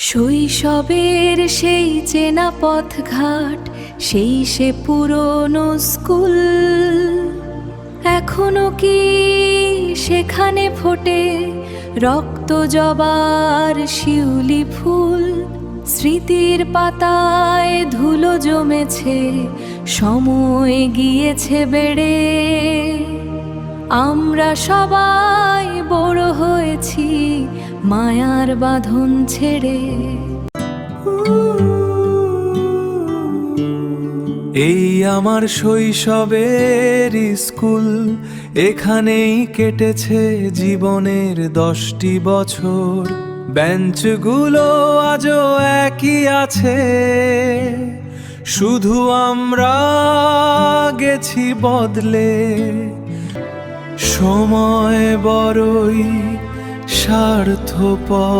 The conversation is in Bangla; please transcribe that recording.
শৈশবের সেই চেনা পথঘাট, সেই সে পুরনো স্কুল, এখনো কি সেখানে ফোটে রক্ত জবার শিউলি ফুল? স্মৃতির পাতায় ধুলো জমেছে, সময় গিয়েছে বেড়ে, আমরা সবাই বড় হয়েছি মায়ার বাঁধন ছেড়ে। এই আমার শৈশবের স্কুল, এখানেই কেটেছে জীবনের 10টি বছর। বেঞ্চগুলো আজও একই আছে, শুধু আমরা গেছি বদলে। সময় বড়ই স্বার্থপর।